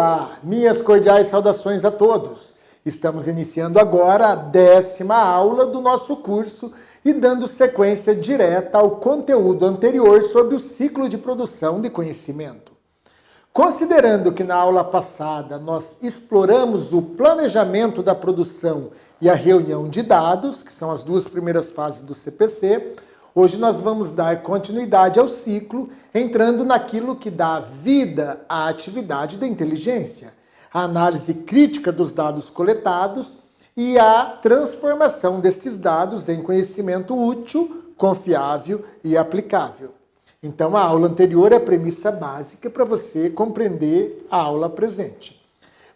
Olá, minhas cordiais saudações a todos. Estamos iniciando agora a 10ª aula do nosso curso e dando sequência direta ao conteúdo anterior sobre o ciclo de produção de conhecimento. Considerando que na aula passada nós exploramos o planejamento da produção e a reunião de dados, que são as duas primeiras fases do CPC, hoje nós vamos dar continuidade ao ciclo, entrando naquilo que dá vida à atividade da inteligência, a análise crítica dos dados coletados e a transformação destes dados em conhecimento útil, confiável e aplicável. Então, a aula anterior é a premissa básica para você compreender a aula presente.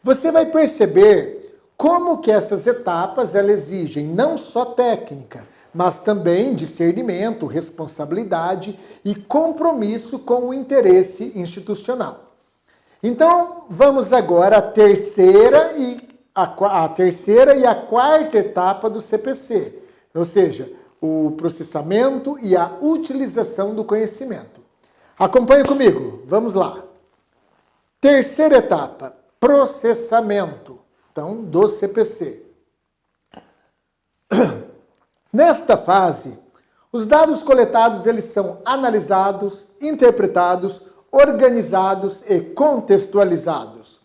Você vai perceber como que essas etapas elas exigem não só técnica, mas também discernimento, responsabilidade e compromisso com o interesse institucional. Então, vamos agora à terceira e a quarta etapa do CPC, ou seja, o processamento e a utilização do conhecimento. Acompanhe comigo, vamos lá. Terceira etapa, processamento, então, do CPC. Nesta fase, os dados coletados eles são analisados, interpretados, organizados e contextualizados.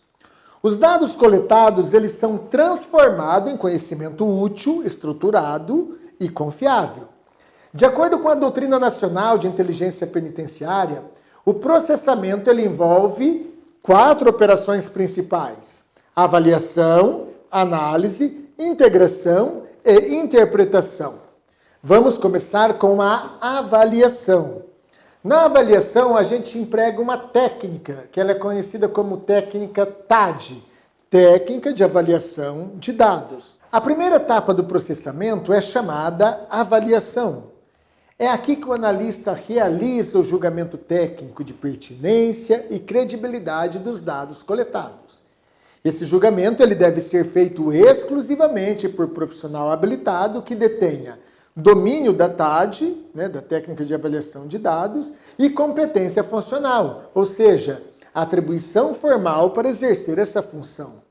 Os dados coletados eles são transformados em conhecimento útil, estruturado e confiável. De acordo com a Doutrina Nacional de Inteligência Penitenciária, o processamento ele envolve 4 operações principais: avaliação, análise, integração e interpretação. Vamos começar com a avaliação. Na avaliação, a gente emprega uma técnica, que ela é conhecida como técnica TAD, Técnica de Avaliação de Dados. A primeira etapa do processamento é chamada avaliação. É aqui que o analista realiza o julgamento técnico de pertinência e credibilidade dos dados coletados. Esse julgamento ele deve ser feito exclusivamente por profissional habilitado que detenha domínio da TAD, da técnica de avaliação de dados, e competência funcional, ou seja, atribuição formal para exercer essa função.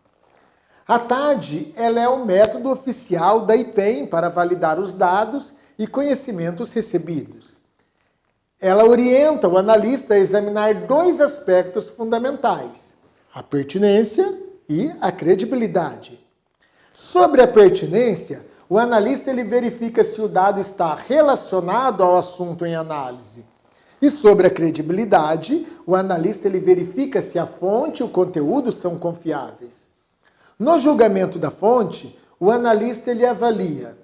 A TAD ela é o método oficial da IPEM para validar os dados e conhecimentos recebidos. Ela orienta o analista a examinar 2 aspectos fundamentais: a pertinência e a credibilidade. Sobre a pertinência, o analista ele verifica se o dado está relacionado ao assunto em análise. E sobre a credibilidade, o analista ele verifica se a fonte e o conteúdo são confiáveis. No julgamento da fonte, o analista ele avalia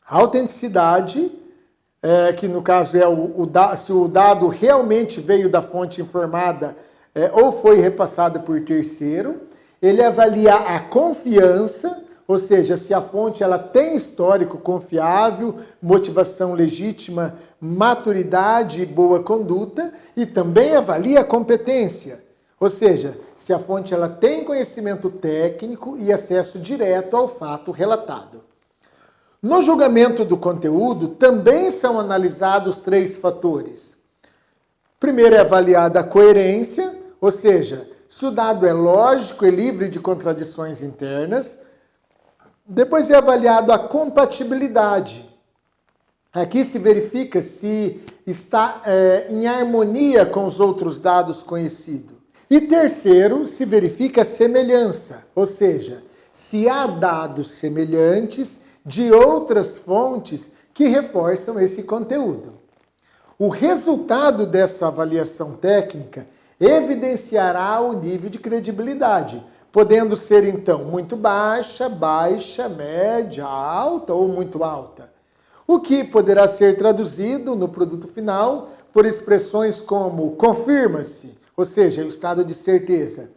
a autenticidade, que no caso é se o dado realmente veio da fonte informada ou foi repassado por terceiro. Ele avalia a confiança, ou seja, se a fonte ela tem histórico confiável, motivação legítima, maturidade e boa conduta, e também avalia a competência, ou seja, se a fonte ela tem conhecimento técnico e acesso direto ao fato relatado. No julgamento do conteúdo, também são analisados 3 fatores. Primeiro é avaliada a coerência, ou seja, se o dado é lógico e livre de contradições internas. Depois é avaliado a compatibilidade. Aqui se verifica se está em harmonia com os outros dados conhecidos. E terceiro, se verifica a semelhança, ou seja, se há dados semelhantes de outras fontes que reforçam esse conteúdo. O resultado dessa avaliação técnica evidenciará o nível de credibilidade, podendo ser, então, muito baixa, baixa, média, alta ou muito alta. O que poderá ser traduzido no produto final por expressões como confirma-se, ou seja, o estado de certeza.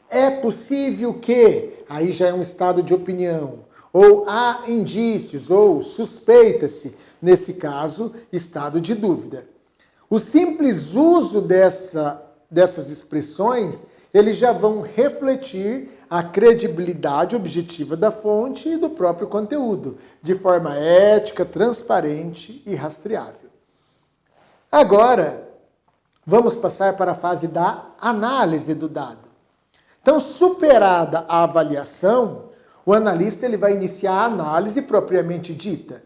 É possível que, aí já é um estado de opinião, ou há indícios, ou suspeita-se, nesse caso, estado de dúvida. O simples uso dessas expressões eles já vão refletir a credibilidade objetiva da fonte e do próprio conteúdo, de forma ética, transparente e rastreável. Agora, vamos passar para a fase da análise do dado. Então, superada a avaliação, o analista ele vai iniciar a análise propriamente dita.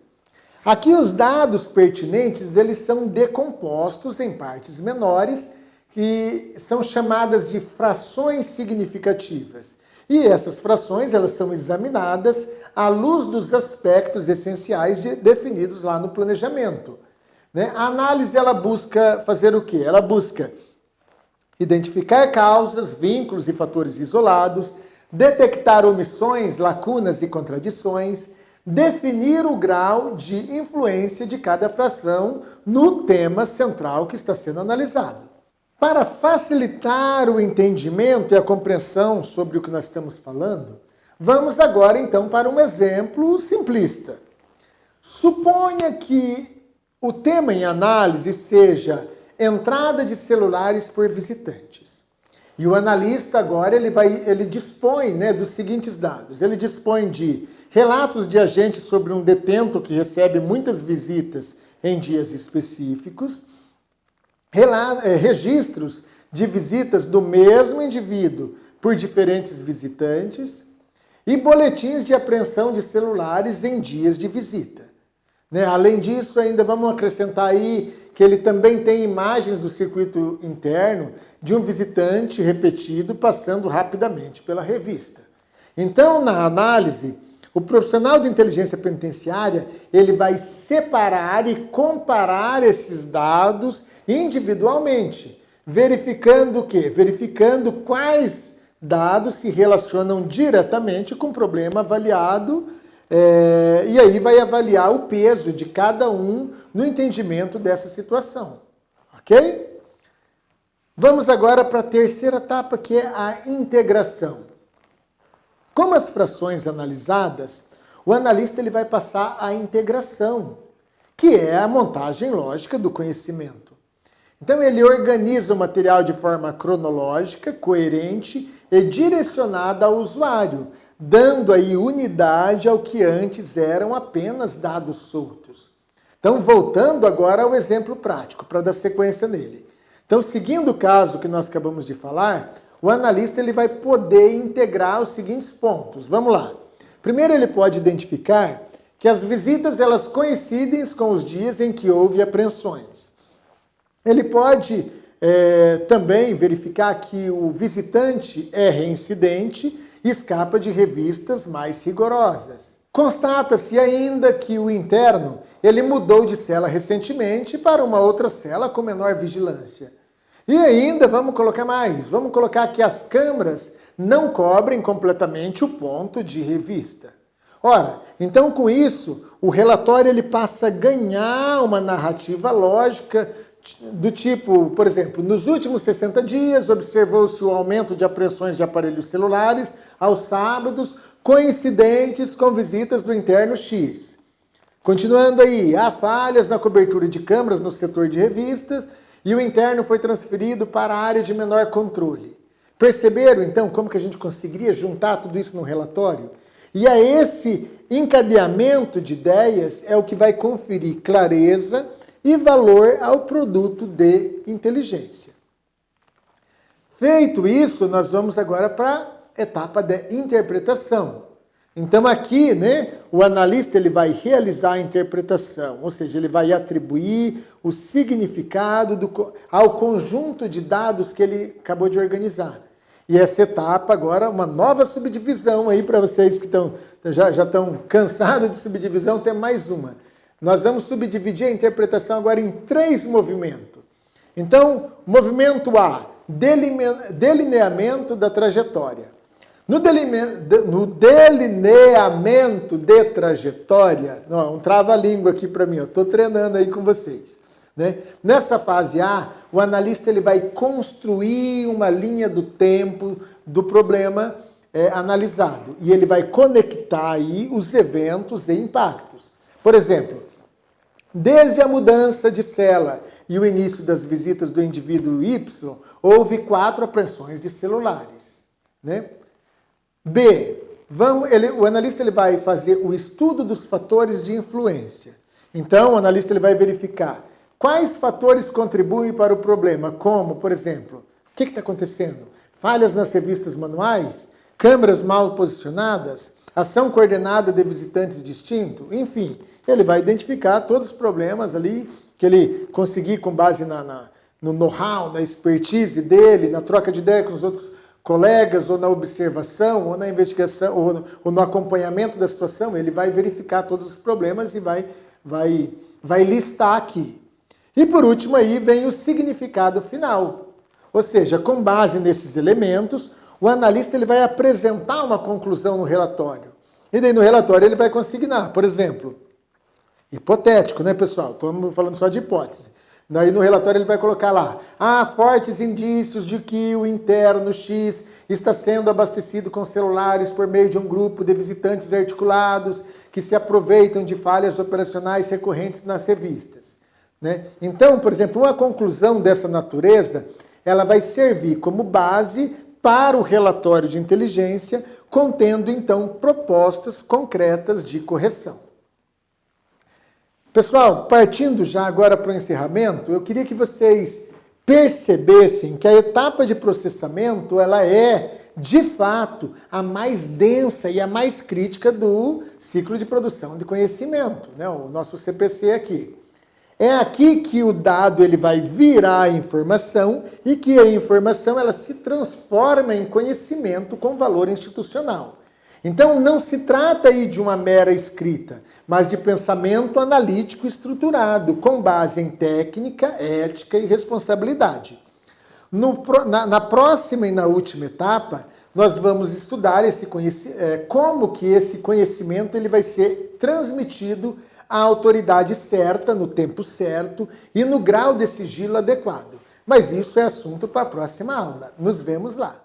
Aqui os dados pertinentes eles são decompostos em partes menores, que são chamadas de frações significativas. E essas frações elas são examinadas à luz dos aspectos essenciais definidos lá no planejamento. Né? A análise ela busca fazer o quê? Ela busca identificar causas, vínculos e fatores isolados, detectar omissões, lacunas e contradições, definir o grau de influência de cada fração no tema central que está sendo analisado. Para facilitar o entendimento e a compreensão sobre o que nós estamos falando, vamos agora então para um exemplo simplista. Suponha que o tema em análise seja entrada de celulares por visitantes. E o analista agora ele dispõe, né, dos seguintes dados. Ele dispõe de relatos de agentes sobre um detento que recebe muitas visitas em dias específicos, registros de visitas do mesmo indivíduo por diferentes visitantes e boletins de apreensão de celulares em dias de visita. Né? Além disso, ainda vamos acrescentar aí que ele também tem imagens do circuito interno de um visitante repetido passando rapidamente pela revista. Então, na análise, o profissional de inteligência penitenciária ele vai separar e comparar esses dados individualmente, verificando o quê? Verificando quais dados se relacionam diretamente com o problema avaliado, e aí vai avaliar o peso de cada um no entendimento dessa situação. Ok? Vamos agora para a terceira etapa, que é a integração. Como as frações analisadas, o analista ele vai passar a integração, que é a montagem lógica do conhecimento. Então ele organiza o material de forma cronológica, coerente e direcionada ao usuário, dando aí unidade ao que antes eram apenas dados soltos. Então, voltando agora ao exemplo prático, para dar sequência nele. Então, seguindo o caso que nós acabamos de falar, o analista ele vai poder integrar os seguintes pontos. Vamos lá. Primeiro, ele pode identificar que as visitas elas coincidem com os dias em que houve apreensões. Ele pode também verificar que o visitante é reincidente e escapa de revistas mais rigorosas. Constata-se ainda que o interno ele mudou de cela recentemente para uma outra cela com menor vigilância. E ainda vamos colocar mais, vamos colocar que as câmeras não cobrem completamente o ponto de revista. Ora, então com isso, o relatório ele passa a ganhar uma narrativa lógica do tipo, por exemplo, nos últimos 60 dias observou-se o aumento de apreensões de aparelhos celulares aos sábados, coincidentes com visitas do interno X. Continuando aí, há falhas na cobertura de câmeras no setor de revistas e o interno foi transferido para a área de menor controle. Perceberam, então, como que a gente conseguiria juntar tudo isso no relatório? E a esse encadeamento de ideias é o que vai conferir clareza e valor ao produto de inteligência. Feito isso, nós vamos agora para a etapa de interpretação. Então aqui, né, o analista ele vai realizar a interpretação, ou seja, ele vai atribuir o significado ao conjunto de dados que ele acabou de organizar. E essa etapa agora, uma nova subdivisão aí para vocês que já estão cansados de subdivisão, tem mais uma. Nós vamos subdividir a interpretação agora em 3 movimentos. Então, movimento A, delineamento da trajetória. No delineamento de trajetória, um trava-língua aqui para mim, estou treinando aí com vocês. Né? Nessa fase A, o analista ele vai construir uma linha do tempo do problema analisado e ele vai conectar aí os eventos e impactos. Por exemplo, desde a mudança de cela e o início das visitas do indivíduo Y, houve 4 apreensões de celulares. Né? B, o analista ele vai fazer o estudo dos fatores de influência. Então, o analista ele vai verificar quais fatores contribuem para o problema, como, por exemplo, o que está acontecendo? falhas nas revistas manuais, câmeras mal posicionadas, ação coordenada de visitantes distintos, enfim, ele vai identificar todos os problemas ali que ele conseguir com base no know-how, na expertise dele, na troca de ideia com os outros colegas, ou na observação, ou na investigação, ou no acompanhamento da situação, ele vai verificar todos os problemas e vai listar aqui. E por último aí vem o significado final. Ou seja, com base nesses elementos, o analista ele vai apresentar uma conclusão no relatório. E daí no relatório ele vai consignar, por exemplo, hipotético, né, pessoal? Estamos falando só de hipótese. Daí no relatório ele vai colocar lá, há fortes indícios de que o interno X está sendo abastecido com celulares por meio de um grupo de visitantes articulados que se aproveitam de falhas operacionais recorrentes nas revistas. Né? Então, por exemplo, uma conclusão dessa natureza, ela vai servir como base para o relatório de inteligência, contendo então propostas concretas de correção. Pessoal, partindo já agora para o encerramento, eu queria que vocês percebessem que a etapa de processamento, ela é, de fato, a mais densa e a mais crítica do ciclo de produção de conhecimento, né? O nosso CPC aqui. É aqui que o dado ele vai virar informação e que a informação ela se transforma em conhecimento com valor institucional. Então, não se trata aí de uma mera escrita, mas de pensamento analítico estruturado, com base em técnica, ética e responsabilidade. Na próxima e na última etapa, nós vamos estudar como que esse conhecimento ele vai ser transmitido à autoridade certa, no tempo certo e no grau de sigilo adequado. Mas isso é assunto para a próxima aula. Nos vemos lá.